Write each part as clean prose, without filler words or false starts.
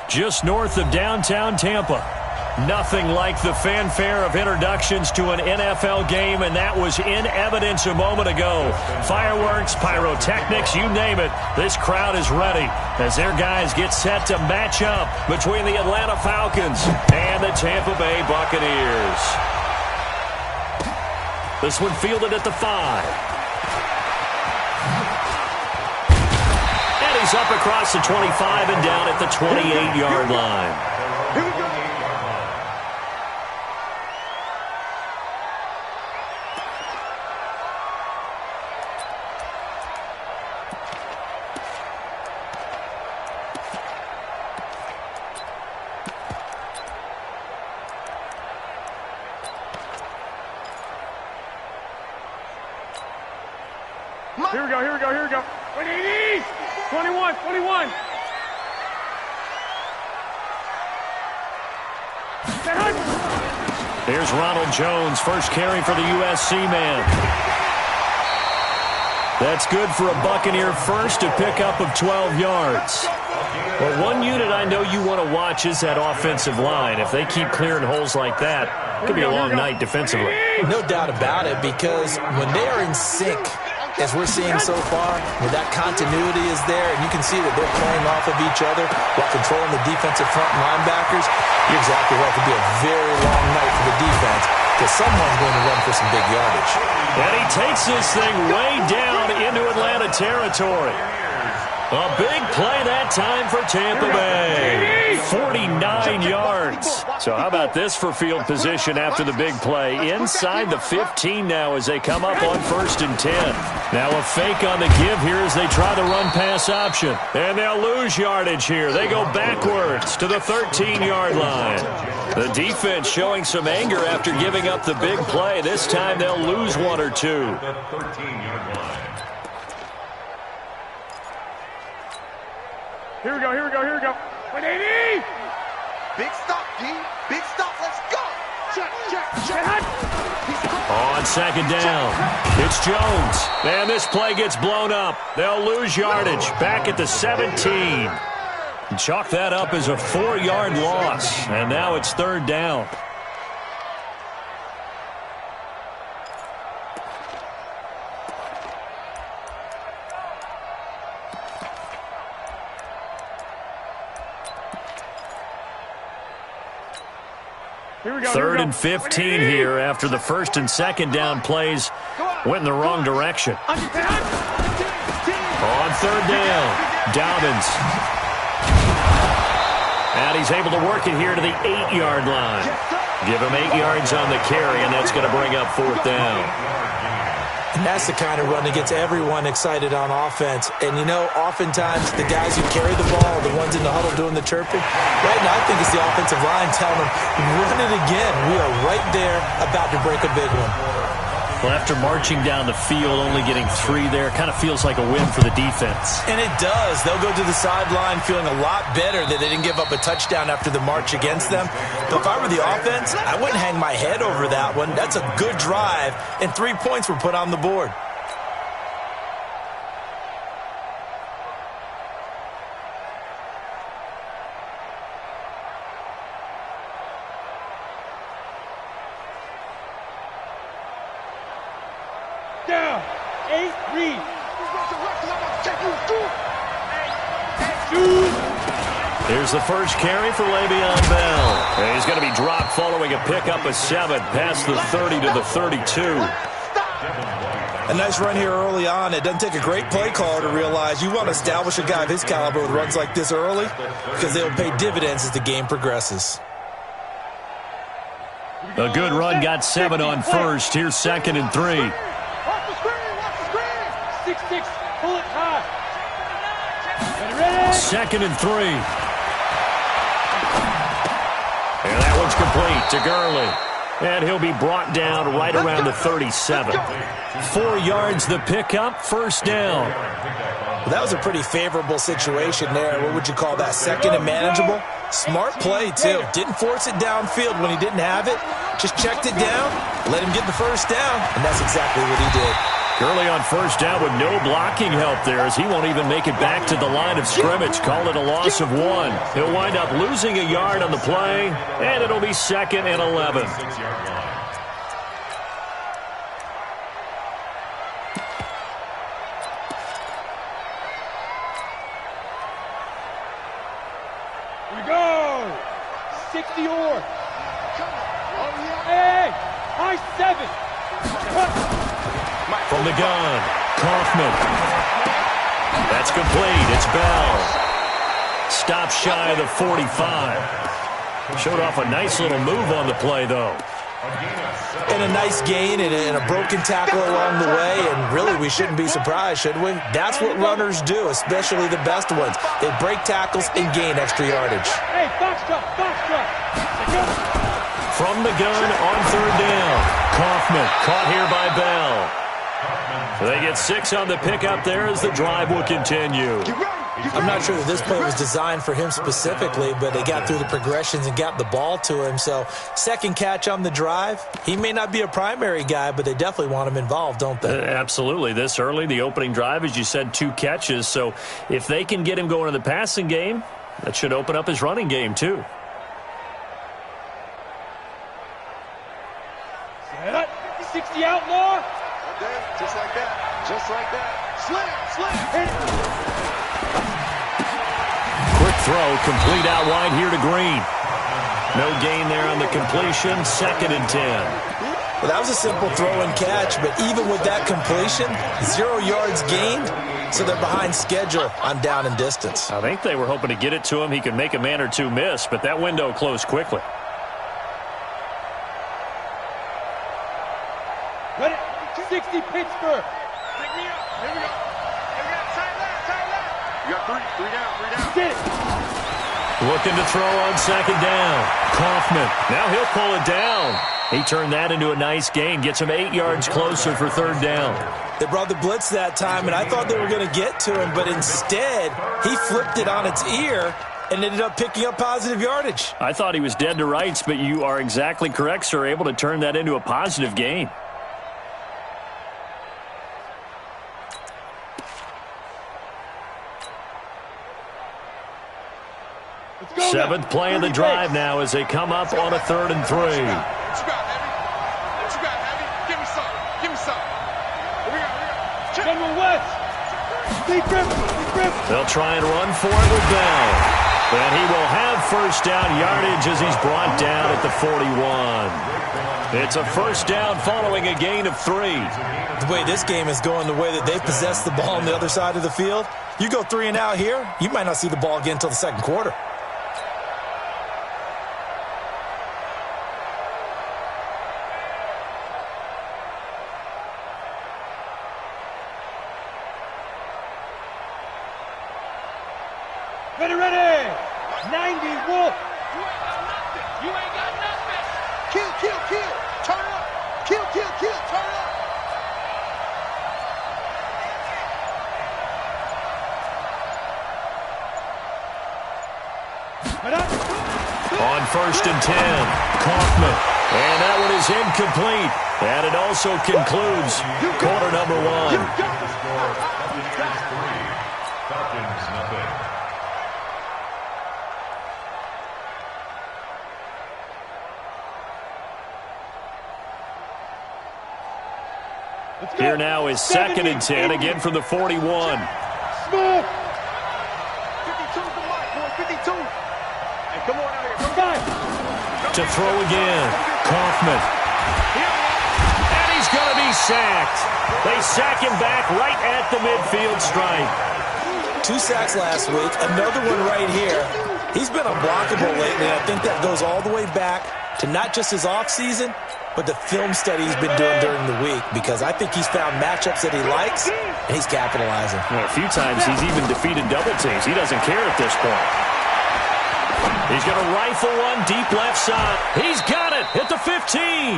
just north of downtown Tampa. Nothing like the fanfare of introductions to an NFL game, and that was in evidence a moment ago. Fireworks, pyrotechnics, you name it. This crowd is ready as their guys get set to match up between the Atlanta Falcons and the Tampa Bay Buccaneers. This one fielded at the 5. And he's up across the 25 and down at the 28-yard line. Here we go. Here we go, here we go, here we go. 21, 21. Here's Ronald Jones, first carry for the USC man. That's good for a Buccaneer first, a pickup of 12 yards. Well, one unit I know you want to watch is that offensive line. If they keep clearing holes like that, it could be a long night defensively. No doubt about it, because when they are in sync, as we're seeing so far, where that continuity is there, and you can see that they're playing off of each other while controlling the defensive front linebackers, you're exactly right. It could be a very long night for the defense because someone's going to run for some big yardage. And he takes this thing way down into Atlanta territory. A big play that time for Tampa Bay. 49 yards. So how about this for field position after the big play? Inside the 15 now as they come up on 1st and 10. Now a fake on the give here as they try the run-pass option. And they'll lose yardage here. They go backwards to the 13-yard line. The defense showing some anger after giving up the big play. This time they'll lose one or two. Here we go, here we go, here we go. 180! Big stop, D. Big stop, let's go! Check, check, check. On 2nd down, it's Jones. And this play gets blown up. They'll lose yardage back at the 17. Chalk that up as a 4-yard loss. And now it's 3rd down. Third and 15 here after the 1st and 2nd down plays went in the wrong direction. On 3rd down, Dobbins. And he's able to work it here to the 8-yard line. Give him 8 yards on the carry, and that's going to bring up 4th down. And that's the kind of run that gets everyone excited on offense. And, you know, oftentimes the guys who carry the ball, the ones in the huddle doing the chirping, right now I think it's the offensive line telling them, run it again. We are right there about to break a big one. Well, after marching down the field, only getting 3 there, kind of feels like a win for the defense. And it does. They'll go to the sideline feeling a lot better that they didn't give up a touchdown after the march against them. But if I were the offense, I wouldn't hang my head over that one. That's a good drive, and 3 points were put on the board. Down. 8-3. Here's the first carry for Le'Veon Bell. And he's going to be dropped following a pickup of 7 past the 30 to the 32. A nice run here early on. It doesn't take a great play caller to realize you want to establish a guy of his caliber with runs like this early because they'll pay dividends as the game progresses. A good run got 7 on 1st. Here's 2nd and 3. Watch the screen. 6-6. Pull it high. 2nd and 3. And that one's complete to Gurley. And he'll be brought down right around the 37. 4 yards the pickup, 1st down. Well, that was a pretty favorable situation there. What would you call that? 2nd and manageable? Smart play, too. Didn't force it downfield when he didn't have it. Just checked it down, let him get the 1st down, and that's exactly what he did. Gurley on first down with no blocking help there as he won't even make it back to the line of scrimmage. Call it a loss of 1. He'll wind up losing a yard on the play, and it'll be 2nd and 11. Here we go. 60 or. Hey, high 7. From the gun, Kaufman. That's complete. It's Bell. Stop shy of the 45. Showed off a nice little move on the play, though. And a nice gain and a broken tackle along the way, and really we shouldn't be surprised, should we? That's what runners do, especially the best ones. They break tackles and gain extra yardage. Hey, box drop. From the gun on third down, Kaufman caught here by Bell. They get 6 on the pickup there as the drive will continue. I'm not sure that this play was designed for him specifically, but they got through the progressions and got the ball to him. So, second catch on the drive. He may not be a primary guy, but they definitely want him involved, don't they? Absolutely. This early, the opening drive, as you said, 2 catches. So, if they can get him going in the passing game, that should open up his running game, too. Set up. 60 outlaw. Just like that. Just like that. Slam. Quick throw, complete out wide here to Green. No gain there on the completion, 2nd and 10. Well, that was a simple throw and catch, but even with that completion, 0 yards gained, so they're behind schedule on down and distance. I think they were hoping to get it to him. He could make a man or two miss, but that window closed quickly. Ready? 60 Pittsburgh. Pick me up. Here we go. Tight left. You got 3 down. Get it. Looking to throw on 2nd down. Kaufman. Now he'll pull it down. He turned that into a nice gain. Gets him 8 yards closer for 3rd down. They brought the blitz that time, and I thought they were going to get to him, but instead, he flipped it on its ear and ended up picking up positive yardage. I thought he was dead to rights, but you are exactly correct, sir. Able to turn that into a positive gain. Seventh play of the drive now as they come up on a 3rd and 3. What you got, Heavy? Give me some. Here we go. General West. Deep grip. They'll try and run for it with Bell. And he will have first down yardage as he's brought down at the 41. It's a first down following a gain of 3. The way this game is going, the way that they possess the ball on the other side of the field, you go 3 and out here, you might not see the ball again until the 2nd quarter. Ready. 90 Wolf. You ain't got nothing. Kill. Turn up. Kill. Turn up. On 1st and 10, Kaufman. And that one is incomplete. And it also concludes quarter number 1. Here now is 2nd and 10, again from the 41. Smooth. 52 for Mike, boy. 52. Hey, come on out here. Come To throw again, Kaufman. And he's going to be sacked. They sack him back right at the midfield stripe. 2 sacks last week, another one right here. He's been unblockable lately, and I think that goes all the way back to not just his offseason, but the film study he's been doing during the week, because I think he's found matchups that he likes, and he's capitalizing. A few times he's even defeated double teams. He doesn't care at this point. He's going to rifle one deep left side. He's got it at the 15.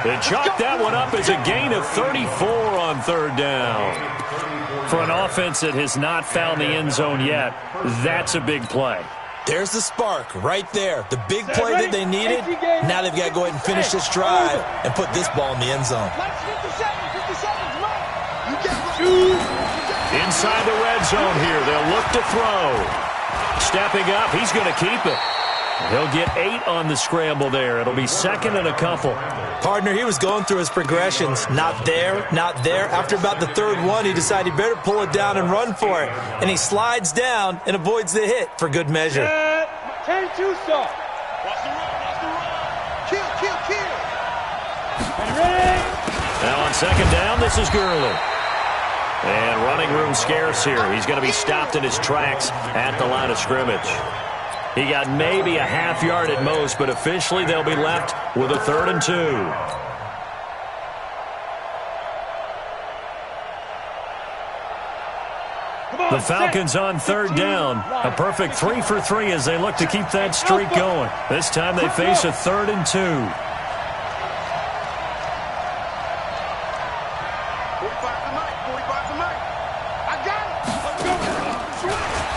They chalk that one up as a gain of 34 on 3rd down. For an offense that has not found the end zone yet, that's a big play. There's the spark right there. The big play that they needed. Now they've got to go ahead and finish this drive and put this ball in the end zone. 57, 57, Inside the red zone here, they'll look to throw. Stepping up, he's going to keep it. He'll get 8 on the scramble there. It'll be second and a couple. Partner, he was going through his progressions. Not there, not there. After about the third one, he decided he better pull it down and run for it. And he slides down and avoids the hit for good measure. 10-2 soft. Watch the run. Kill. Ready? Now on second down, this is Gurley. And running room scarce here. He's going to be stopped in his tracks at the line of scrimmage. He got maybe a half yard at most, but officially they'll be left with a 3rd and 2. The Falcons on 3rd down. A perfect 3 for 3 as they look to keep that streak going. This time they face a 3rd and 2. 45 to Mike. I got it.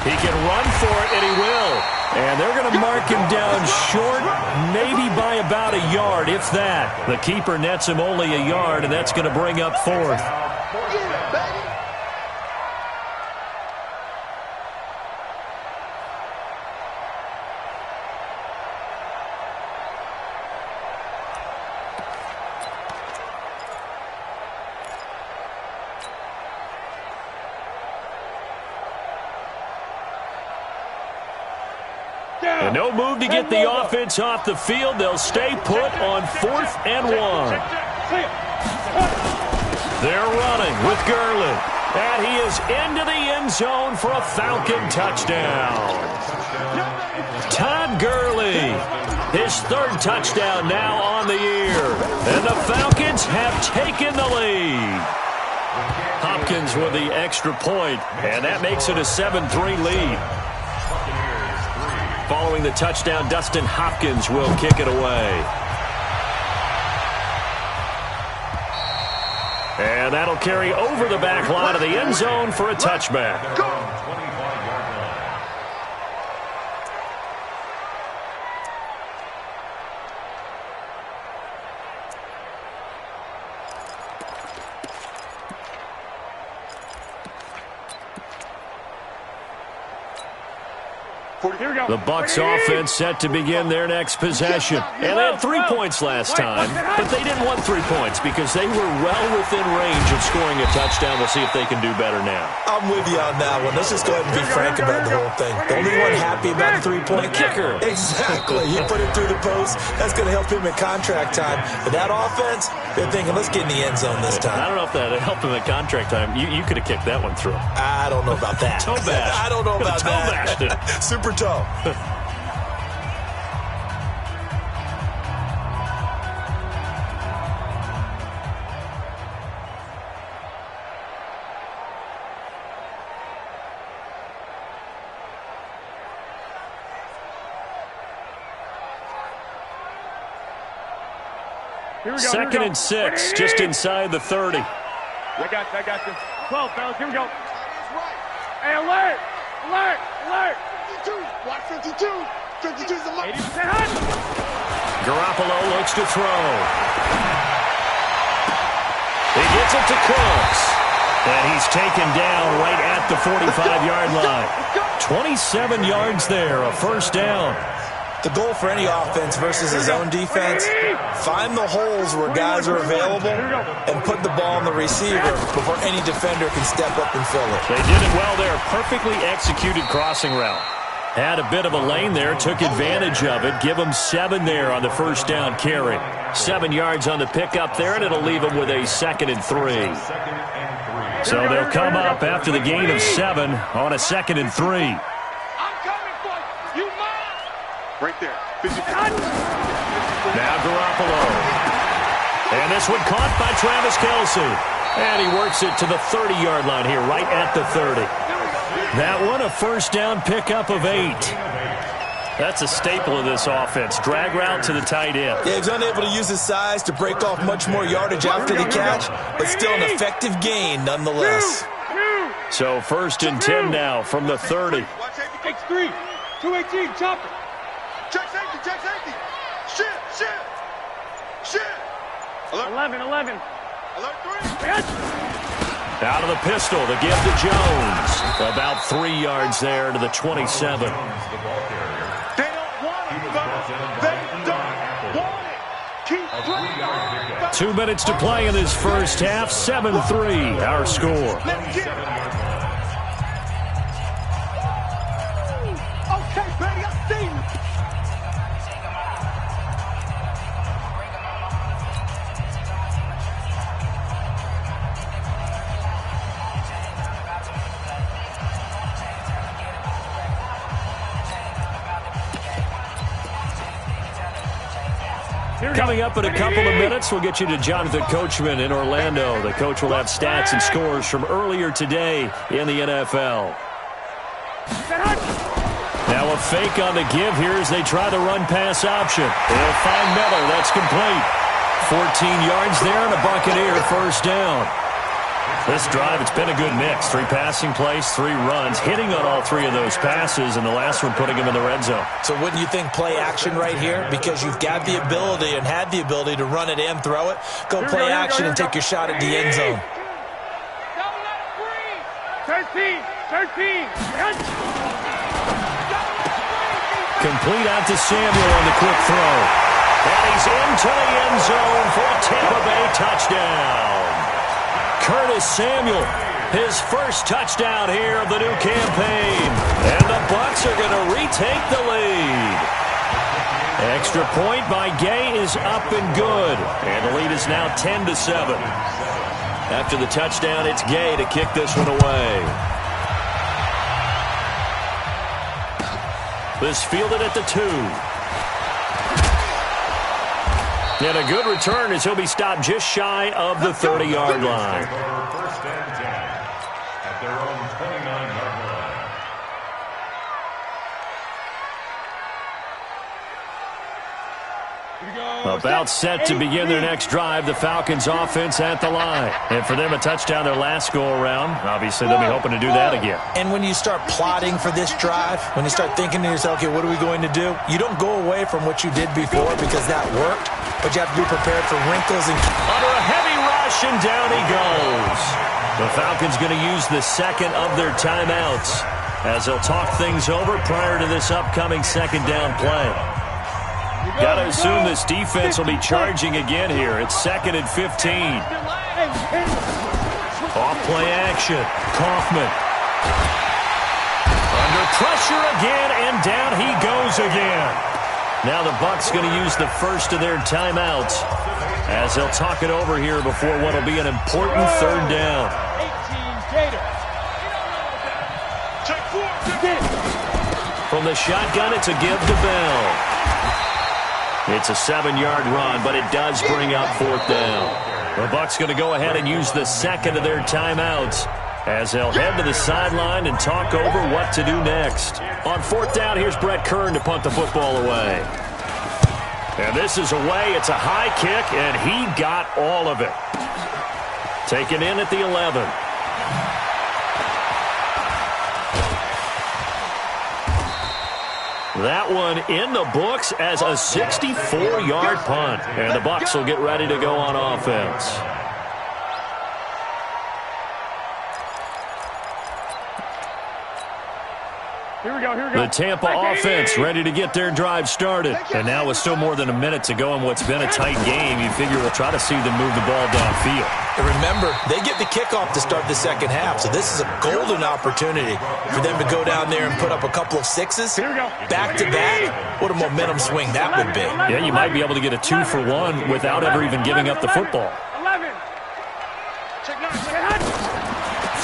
He can run for it, and he will. And they're going to mark him down short, maybe by about a yard, if that. The keeper nets him only a yard, and that's going to bring up 4th. Yeah, baby. And no move to get the offense off the field. They'll stay put on 4th and 1. They're running with Gurley. And he is into the end zone for a Falcon touchdown. Todd Gurley, his 3rd touchdown now on the year. And the Falcons have taken the lead. Hopkins with the extra point, and that makes it a 7-3 lead. Following the touchdown, Dustin Hopkins will kick it away. And that'll carry over the back line of the end zone for a touchback. The Bucs offense set to begin their next possession. And they had 3 points last time, but they didn't want 3 points because they were well within range of scoring a touchdown. We'll see if they can do better now. I'm with you on that one. Let's just go ahead and be frank about the whole thing. The only one happy about the 3-point kicker. Exactly. He put it through the post. That's going to help him in contract time. But that offense, they're thinking, let's get in the end zone this time. I don't know if that helped him at contract time. You could have kicked that one through. I don't know about that. Toe bash. I don't know about that. Super toe. Second and 6, just inside the 30. I got this. 12, fellas. Here we go. Hey, alert! Alert! Alert! 52. Watch 52. 52 is the mark. 80% hot. Garoppolo looks to throw. He gets it to Cooks. And he's taken down right at the 45-yard line. 27 yards there, a 1st down. The goal for any offense versus his own defense, find the holes where guys are available and put the ball on the receiver before any defender can step up and fill it. They did it well there. Perfectly executed crossing route. Had a bit of a lane there, took advantage of it. Give them 7 there on the 1st down carry. 7 yards on the pickup there, and it'll leave them with a 2nd and 3. So they'll come up after the gain of 7 on a 2nd and 3. Right there. Now Garoppolo. And this one caught by Travis Kelce. And he works it to the 30-yard line here, right at the 30. That one, a 1st down pickup of 8. That's a staple of this offense. Drag route to the tight end. Yeah, he's unable to use his size to break off much more yardage after the catch, but still an effective gain nonetheless. So 1st and 10 now from the 30. X3. 218. Chopper. Check safety, check safety. Shit. 11. Alert 3. Out of the pistol, the give to Jones. About 3 yards there to the 27. They don't want it, fellas. They don't want it. Keep playing. 2 minutes to play in this first half. 7-3, our score. Let's get it. Okay, baby, I see you. Coming up in a couple of minutes, we'll get you to Jonathan Coachman in Orlando. The coach will have stats and scores from earlier today in the NFL. Now a fake on the give here as they try the run-pass option. They'll find Miller. That's complete. 14 yards there and a Buccaneer first down. This drive, it's been a good mix. 3 passing plays, 3 runs, hitting on all 3 of those passes, and the last one putting him in the red zone. So wouldn't you think play action right here? Because you've got the ability and had the ability to run it and throw it. Go play action and take your shot at the end zone. 13. Complete out to Samuel on the quick throw. And he's into the end zone for a Tampa Bay touchdown. Curtis Samuel, his first touchdown here of the new campaign. And the Bucs are going to retake the lead. Extra point by Gay is up and good. And the lead is now 10-7. After the touchdown, it's Gay to kick this one away. This fielded at the 2. And a good return as he'll be stopped just shy of the 30-yard line. First and 10 at their own 29-yard line. About set to begin their next drive, the Falcons offense at the line. And for them, a touchdown their last go-around. Obviously, they'll be hoping to do that again. And when you start plotting for this drive, when you start thinking to yourself, okay, what are we going to do? You don't go away from what you did before because that worked, but you have to be prepared for wrinkles. And under a heavy rush, and down he goes. The Falcons going to use the second of their timeouts as they'll talk things over prior to this upcoming second down play. Got to assume this defense will be charging again here. It's 2nd and 15. Off play action. Kaufman. Under pressure again, and down he goes again. Now the Bucs going to use the first of their timeouts as they'll talk it over here before what will be an important third down. From the shotgun, it's a give to Bell. It's a 7-yard run, but it does bring up 4th down. The Bucs going to go ahead and use the second of their timeouts as they'll head to the sideline and talk over what to do next. On 4th down, here's Brett Kern to punt the football away. And this is away. It's a high kick, and he got all of it. Taken in at the 11. That one in the books as a 64-yard punt. And the Bucs will get ready to go on offense. Here we go. The Tampa offense ready to get their drive started. And now with still more than a minute to go in what's been a tight game, you figure we'll try to see them move the ball downfield. And remember, they get the kickoff to start the second half, so this is a golden opportunity for them to go down there and put up a couple of sixes back-to-back. What a momentum swing that would be. Yeah, you might be able to get a 2-for-1 without ever even giving up the football. 11.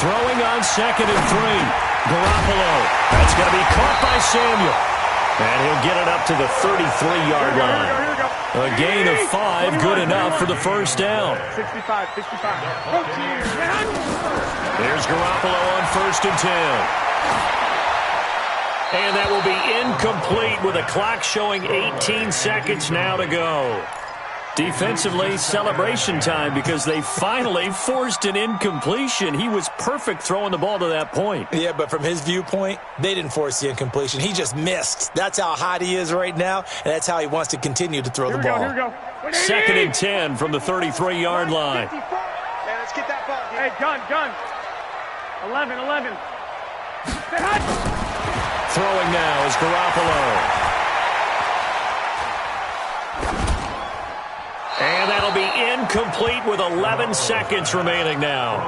Throwing on 2nd and 3. Garoppolo. That's going to be caught by Samuel. And he'll get it up to the 33-yard line. A gain of 5, good enough for the first down. 65. There's Garoppolo on 1st and 10. And that will be incomplete with a clock showing 18 seconds now to go. Defensively, celebration time because they finally forced an incompletion. He was perfect throwing the ball to that point. Yeah, but from his viewpoint, they didn't force the incompletion. He just missed. That's how hot he is right now, and that's how he wants to continue to throw the ball. Here we go. 2nd and 10 from the 33-yard line. Let's get that ball. Hey, gun. 11. Throwing now is Garoppolo. And that'll be incomplete with 11 seconds remaining now.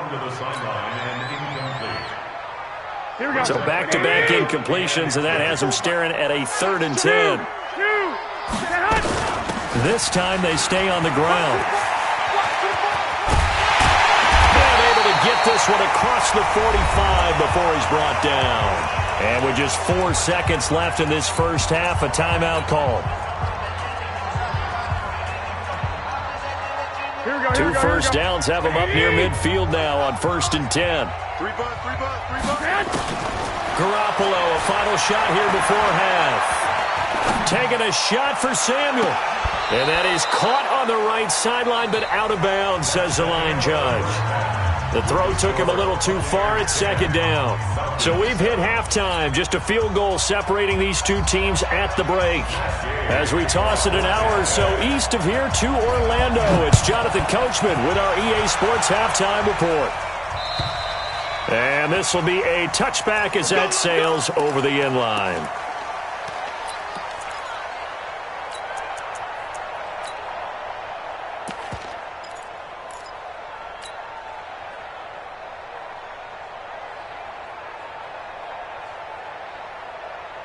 So back-to-back incompletions, and that has them staring at a 3rd and 10. This time they stay on the ground. And able to get this one across the 45 before he's brought down. And with just 4 seconds left in this first half, a timeout call. Two first downs have them up near midfield now on 1st and 10. 3 butt. Garoppolo, a final shot here before half. Taking a shot for Samuel. And that is caught on the right sideline, but out of bounds, says the line judge. The throw took him a little too far at 2nd down. So we've hit halftime. Just a field goal separating these two teams at the break. As we toss it an hour or so east of here to Orlando, it's Jonathan Coachman with our EA Sports Halftime Report. And this will be a touchback as that sails over the end line.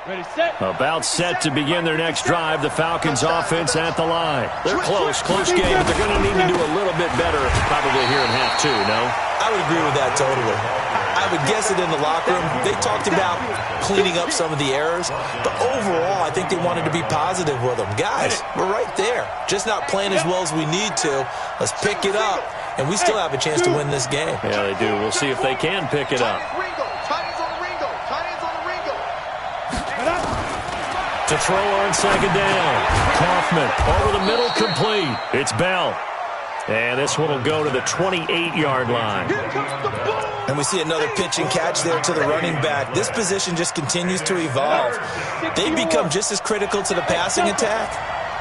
Ready, set. About set to begin their next drive. The Falcons offense at the line. They're close game, but they're going to need to do a little bit better probably here in half 2, no? I would agree with that totally. I would guess that in the locker room, they talked about cleaning up some of the errors, but overall, I think they wanted to be positive with them. Guys, we're right there. Just not playing as well as we need to. Let's pick it up, and we still have a chance to win this game. Yeah, they do. We'll see if they can pick it up. To throw on 2nd down. Kaufman over the middle, complete. It's Bell. And this one will go to the 28-yard line. And we see another pitch and catch there to the running back. This position just continues to evolve. They become just as critical to the passing attack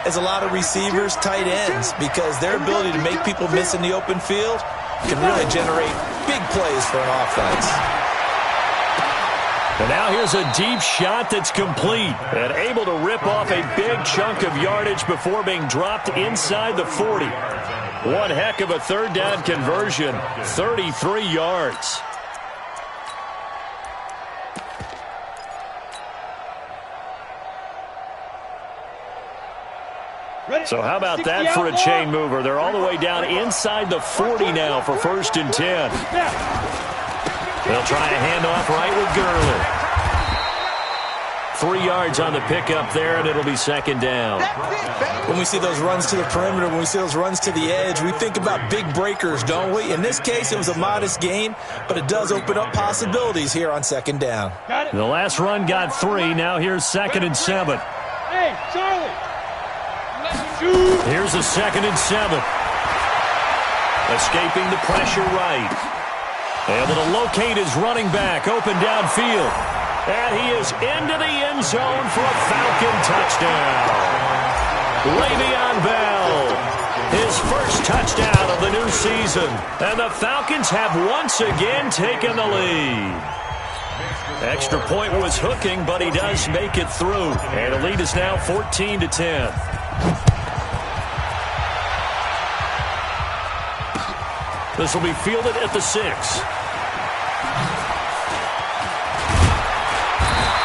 as a lot of receivers, tight ends, because their ability to make people miss in the open field can really generate big plays for an offense. And now here's a deep shot that's complete and able to rip off a big chunk of yardage before being dropped inside the 40. One heck of a 3rd down conversion, 33 yards. So how about that for a chain mover? They're all the way down inside the 40 now for 1st and 10. They'll try a handoff right with Gurley. 3 yards on the pickup there, and it'll be 2nd down. When we see those runs to the perimeter, when we see those runs to the edge, we think about big breakers, don't we? In this case, it was a modest gain, but it does open up possibilities here on 2nd down. The last run got 3. Now here's 2nd and 7. Hey, Charlie. Here's a 2nd and 7. Escaping the pressure right. Able to locate his running back, open downfield. And he is into the end zone for a Falcon touchdown. Le'Veon Bell, his first touchdown of the new season. And the Falcons have once again taken the lead. Extra point was hooking, but he does make it through. And the lead is now 14-10. This will be fielded at the 6.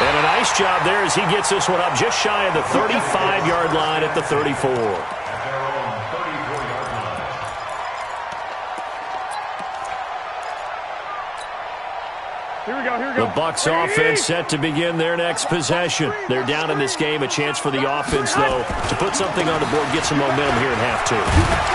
And a nice job there as he gets this one up just shy of the 35-yard line at the 34. Here we go. The Bucs offense set to begin their next possession. They're down in this game. A chance for the offense, though, to put something on the board, get some momentum here in half 2.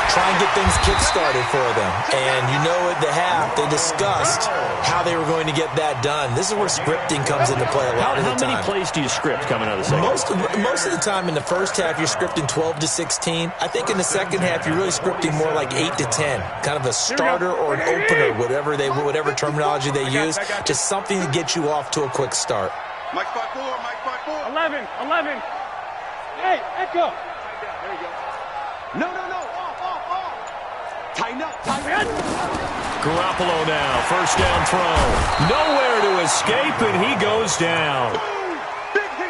Try and get things kick-started for them. And you know at the half, they discussed how they were going to get that done. This is where scripting comes into play a lot of the time. How many plays do you script coming out of the second? Most of the time in the first half, you're scripting 12 to 16. I think in the second half, you're really scripting more like 8 to 10. Kind of a starter or an opener, whatever terminology they use. Just something to get you off to a quick start. Mike 5-4, Mike 5-4. 11. Hey, Echo. There you go. No. Off. Tighten up, tighten up. Garoppolo now, first down throw. Nowhere to escape, and he goes down.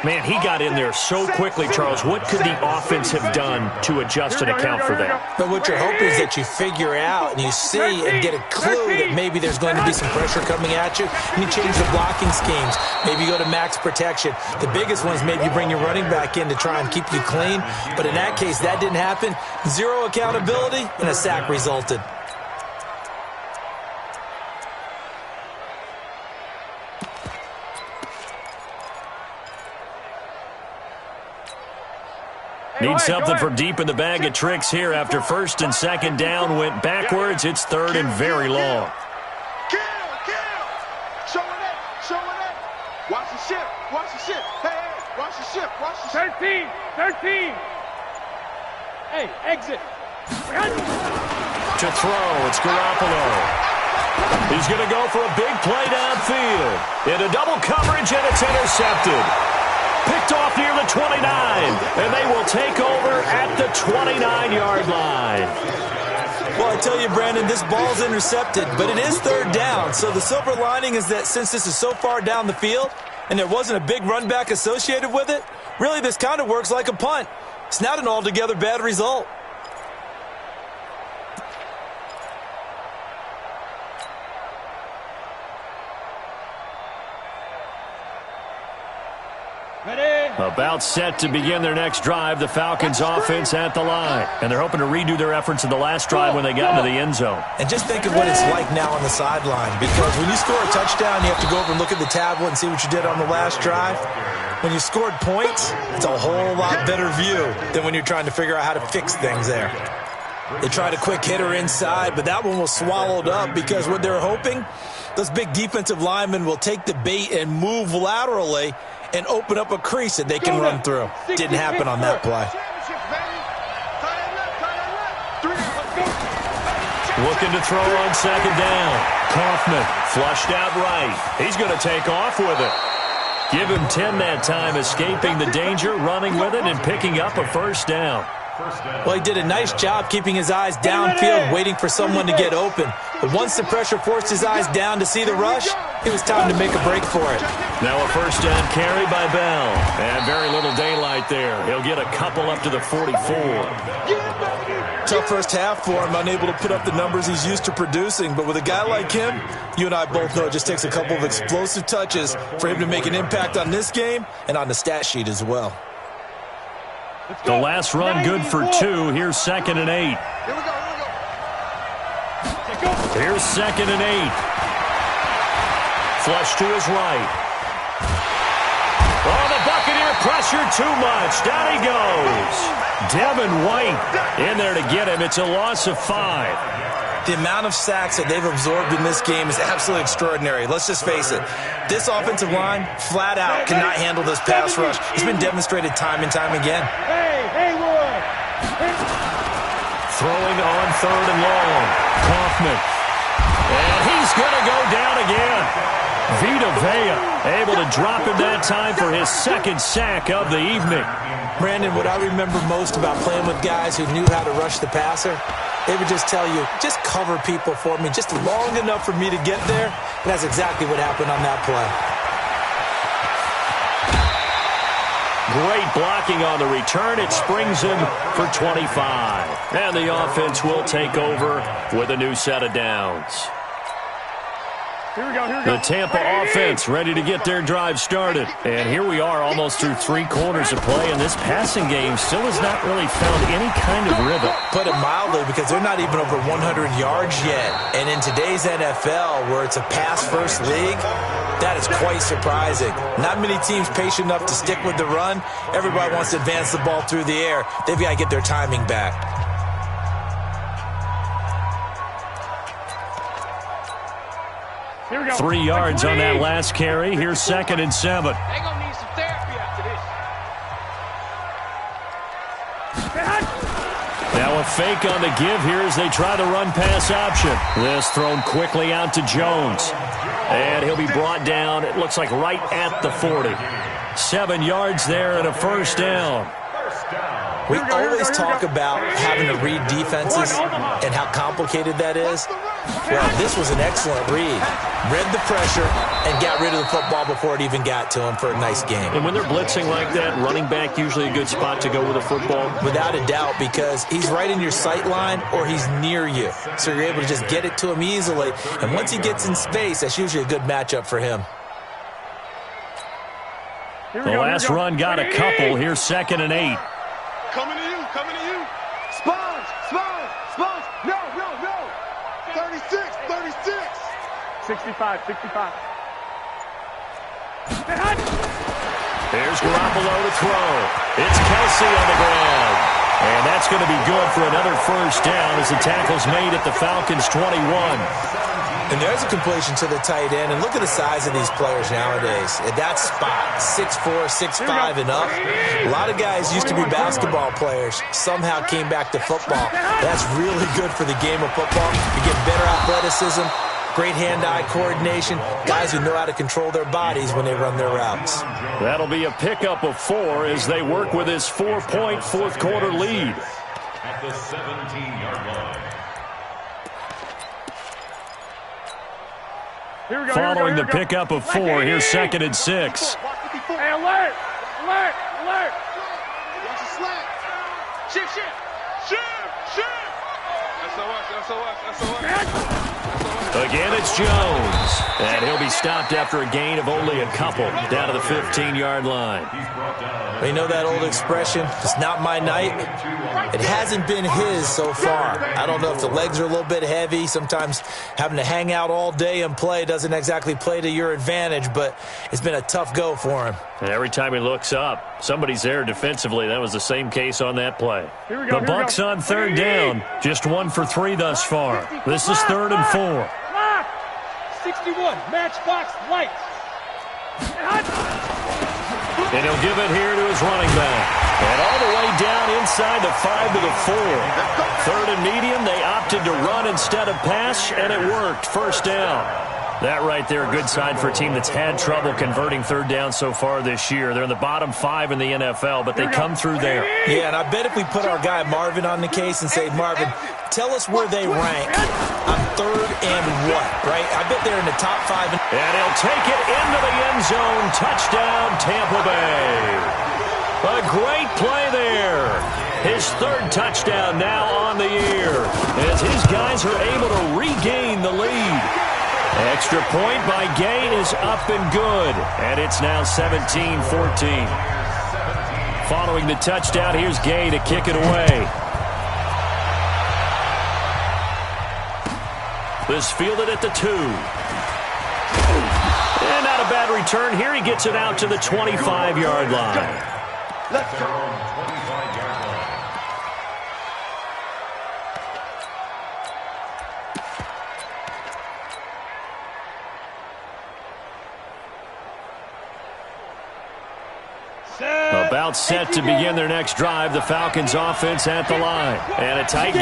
Man, he got in there so quickly, Charles. What could the offense have done to adjust and account for that? But what you're hoping is that you figure out and you see and get a clue that maybe there's going to be some pressure coming at you, and you change the blocking schemes. Maybe you go to max protection. The biggest one is maybe you bring your running back in to try and keep you clean. But in that case, that didn't happen. Zero accountability, and a sack resulted. Need something for deep in the bag of tricks here after first and second down went backwards. It's third and very long. Kill! Showing it. Watch the ship. Hey, watch the ship. 13. Hey, exit. To throw, it's Garoppolo. He's going to go for a big play downfield. Into double coverage, and it's intercepted. Picked off near the 29, and they will take over at the 29-yard line. Well, I tell you, Brandon, this ball's intercepted, but it is third down. So the silver lining is that since this is so far down the field and there wasn't a big run back associated with it, really this kind of works like a punt. It's not an altogether bad result. About set to begin their next drive, the Falcons offense at the line. And they're hoping to redo their efforts in the last drive when they got into the end zone. And just think of what it's like now on the sideline, because when you score a touchdown, you have to go over and look at the tablet and see what you did on the last drive. When you scored points, it's a whole lot better view than when you're trying to figure out how to fix things there. They tried a quick hitter inside, but that one was swallowed up because what they're hoping, those big defensive linemen will take the bait and move laterally and open up a crease that they can run through. Didn't happen on that play. Looking to throw on second down. Kaufman flushed out right. He's going to take off with it. Give him 10 that time, escaping the danger, running with it, and picking up a first down. Well, he did a nice job keeping his eyes downfield, waiting for someone to get open. But once the pressure forced his eyes down to see the rush, it was time to make a break for it. Now a first down carry by Bell. And very little daylight there. He'll get a couple up to the 44. Tough first half for him, unable to put up the numbers he's used to producing. But with a guy like him, you and I both know it just takes a couple of explosive touches for him to make an impact on this game and on the stat sheet as well. The last run good for 2. Here's second and 8. Here we go. Here's second and 8. Flush to his right. Oh, the Buccaneer pressure too much. Down he goes. Devin White in there to get him. It's a loss of 5. The amount of sacks that they've absorbed in this game is absolutely extraordinary. Let's just face it. This offensive line, flat out, cannot handle this pass rush. It's been demonstrated time and time again. Throwing on third and long. Kaufman. And he's going to go down again. Vita Vea able to drop him that time for his second sack of the evening. Brandon, what I remember most about playing with guys who knew how to rush the passer, they would just tell you, just cover people for me, just long enough for me to get there. And that's exactly what happened on that play. Great blocking on the return. It springs him for 25. And the offense will take over with a new set of downs. Here we go. The Tampa offense ready to get their drive started. And here we are almost through 3 quarters of play, and this passing game still has not really found any kind of rhythm. Put it mildly, because they're not even over 100 yards yet. And in today's NFL, where it's a pass-first league, that is quite surprising. Not many teams patient enough to stick with the run. Everybody wants to advance the ball through the air. They've got to get their timing back. Here we go. 3 yards on that last carry. Here's second and 7. They're going to need some therapy after this. Now a fake on the give here as they try the run-pass option. This thrown quickly out to Jones. And he'll be brought down, it looks like right at the 40. 7 yards there and a first down. We always talk about having to read defenses and how complicated that is. Well, this was an excellent read. Read the pressure and got rid of the football before it even got to him for a nice game. And when they're blitzing like that, running back usually a good spot to go with a football? Without a doubt, because he's right in your sight line or he's near you. So you're able to just get it to him easily. And once he gets in space, that's usually a good matchup for him. The last run got a couple. Here's 2nd and 8. Coming to you, coming to you. Sponge, sponge, sponge. No, no, no. 36, 36. 65, 65. There's Garoppolo to throw. It's Kelsey on the ground. And that's going to be good for another first down as the tackle's made at the Falcons' 21. And there's a completion to the tight end. And look at the size of these players nowadays. At that spot, 6'4", 6'5", and up. A lot of guys used to be basketball players. Somehow came back to football. That's really good for the game of football. You get better athleticism, great hand-eye coordination, guys who know how to control their bodies when they run their routes. That'll be a pickup of 4 as they work with his 4-point fourth-quarter lead. At the 17-yard line. Following the pickup of 4, here's 2nd and 6. Hey, alert! Alert! Alert! Watch the slant. Shift, shift! Shift! Shift! SOS! Again, it's Jones. And he'll be stopped after a gain of only a couple down to the 15-yard line. You know that old expression, it's not my night? It hasn't been his so far. I don't know if the legs are a little bit heavy. Sometimes having to hang out all day and play doesn't exactly play to your advantage, but it's been a tough go for him. And every time he looks up, somebody's there defensively. That was the same case on that play. The Bucs on 3rd down. Just 1 for 3 thus far. This is 3rd and 4. 61, matchbox lights. And he'll give it here to his running back. And all the way down inside the 5 to the 4. 3rd and medium, they opted to run instead of pass, and it worked. First down. That right there, a good sign for a team that's had trouble converting 3rd down so far this year. They're in the bottom 5 in the NFL, but they come through there. Yeah, and I bet if we put our guy Marvin on the case and say, Marvin, tell us where they rank on 3rd and what, right? I bet they're in the top 5. And he'll take it into the end zone. Touchdown, Tampa Bay. A great play there. His 3rd touchdown now on the year as his guys are able to regain the lead. Extra point by Gay is up and good. And it's now 17-14. Following the touchdown, here's Gay to kick it away. This fielded at the 2. And not a bad return. Here he gets it out to the 25-yard line. Let's go. 25-yard line. About set to begin their next drive. The Falcons offense at the line. And a tight game.